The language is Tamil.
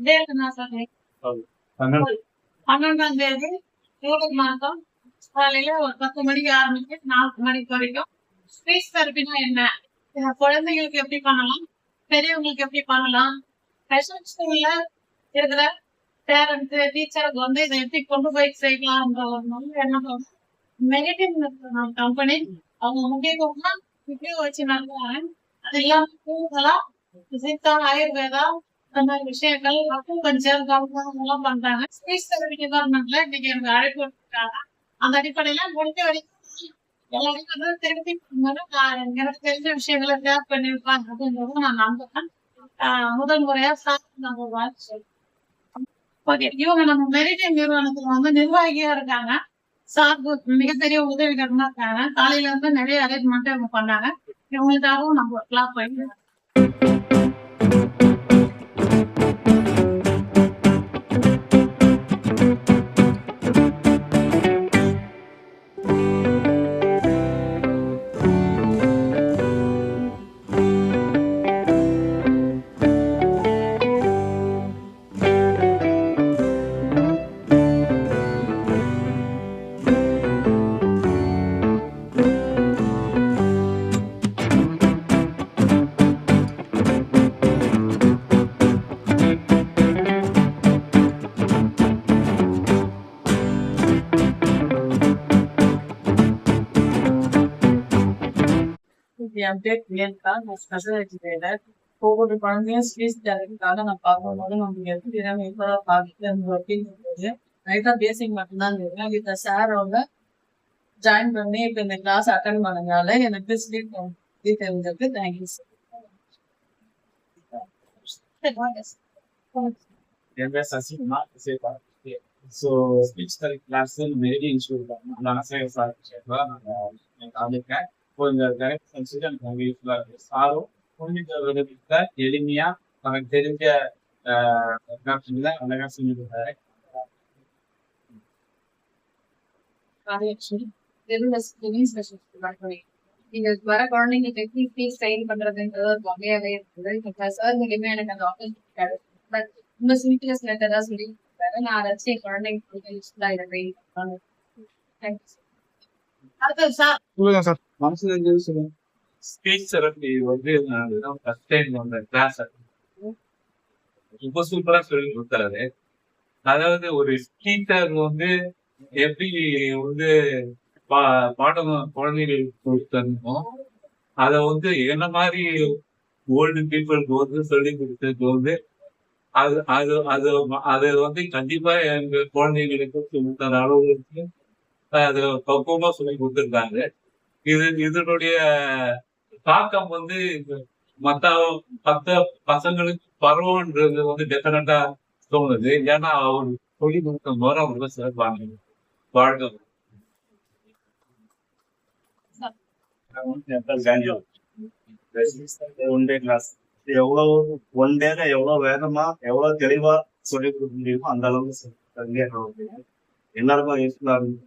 12ஆம் தேதி ஜூலை மாதம் காலையில ஒரு 10 மணிக்கு ஆரம்பிச்சு 4 மணிக்கு வரைக்கும் ஸ்பீச் தெரப்பினா என்ன, குழந்தைங்களுக்கு எப்படி பண்ணலாம், பெரியவங்களுக்கு எப்படி பண்ணலாம், ஸ்கூல்ல இருக்கிற பேரண்ட்ஸ் டீச்சருக்கு வந்து இதை எப்படி கொண்டு போய் செய்யலாம்ன்ற ஒரு நல்ல எண்ணம். நெகட்டிவ் கம்பெனி அவங்க முக்கியமா வச்சு நடத்துவாங்க. அது இல்லாம கூடுதலா சித்தா ஆயுர்வேதா அந்த மாதிரி விஷயங்கள் பஞ்சர் எல்லாம் பண்றாங்க. ஸ்பீச் தெரப்பி டிபார்ட்மெண்ட்ல இன்னைக்கு எனக்கு அழைப்பு விட்டுருக்காங்க. அந்த அடிப்படையில முடிஞ்ச வரைக்கும் எல்லாரையும் வந்து திருப்பி எனக்கு தெரிஞ்ச விஷயங்களை ஷேர் பண்ணிருப்பாங்க அப்படின்றத நான் நம்புறேன். முதல் முறையா இவங்க நம்ம மெரிடியன் நிறுவனத்துல வந்து நிர்வாகியா இருக்காங்க. சார்பு மிகப்பெரிய உதவிகரமா இருக்காங்க. காலையில இருந்து நிறைய அரேஞ்ச்மெண்ட் இவங்க பண்ணாங்க. இவங்களுக்காகவும் நம்ம கிளாப் போயிட்டு என் பேர் பிரியங்கா. நான் ஸ்பெஷல் எஜுகேட்டர். ஒவ்வொரு குழந்தையும் ஸ்பீச் தெரப்பிக்காக நான் பார்க்கும்போது நமக்கு எப்படி திறமை இப்பதான் பார்த்துட்டு அப்படின்றது லைட்டா பேசிக் மட்டும்தான் தெரியும். இந்த சாரோட ஜாயின் பண்ணி இப்போ இந்த கிளாஸ் அட்டன் பண்ணனால எனக்கு ஸ்பீச் தெரிஞ்சதுக்கு தேங்க்யூ சார். என் பேர் Sasikumar. So speech therapy class மெரிடி இன்ஸ்டியூட் நான் இந்த டைரக்ட் எனக்கு யூஸ்ஃபுல்லா இருக்கு. சாரும் புரிஞ்சுக்கிறத எளிமையா எனக்கு தெரிஞ்ச அழகா செஞ்சு கொடுத்தாரு. நீங்க வர குழந்தைங்களுக்கு எப்படி ஃபீஸ் ட்ரெயின் பண்றதுன்றது ஒரு வகையாவே இருக்குது. சார் மூலியமா எனக்கு அந்த ஆப்பர்ச்சுனிட்டி பட் ரொம்ப சீரியஸ் லெட்டரா சொல்லி கொடுத்தாரு. நான் அதை வச்சு என் குழந்தைங்களுக்கு யூஸ்ஃபுல்லா இதை ட்ரெயின் பண்ணுவேன். Thank you sir. அடுத்தது சார் ஸ்பீச் தெரப்பி வந்து ஃபர்ஸ்ட் டைம் வந்த கிளாஸ் ரொம்ப சூப்பரா சொல்லி கொடுத்தாரு. அதாவது ஒரு ஸ்பீக்கர் வந்து எப்படி வந்து பாடம் குழந்தைகளுக்கு கொடுத்தனோ அதை வந்து என்ன மாதிரி ஓல்டு பீப்புளுக்கு வந்து சொல்லி கொடுத்தது வந்து அது அது அது அது வந்து கண்டிப்பா எங்க குழந்தைகளுக்கு சொல்லித்தர அளவுக்கு அது பக்குவமா சொல்லி கொடுத்துருக்காங்க. இதனுடைய தாக்கம் வந்து மத்த பசங்களுக்கு பரவன்றது வந்து டெஃபினட்டா தோணுது. ஏன்னா அவர் சொல்லி கொடுத்த முறை ரொம்ப சிறப்பாங்க. வாழ்க்கை ஒன் டேல எவ்வளவு வேகமா எவ்வளவு தெளிவா சொல்லி கொடுக்க முடியுமோ அந்த அளவுக்கு எல்லாருக்கும் யூஸ்ஃபுல்லா இருக்கு.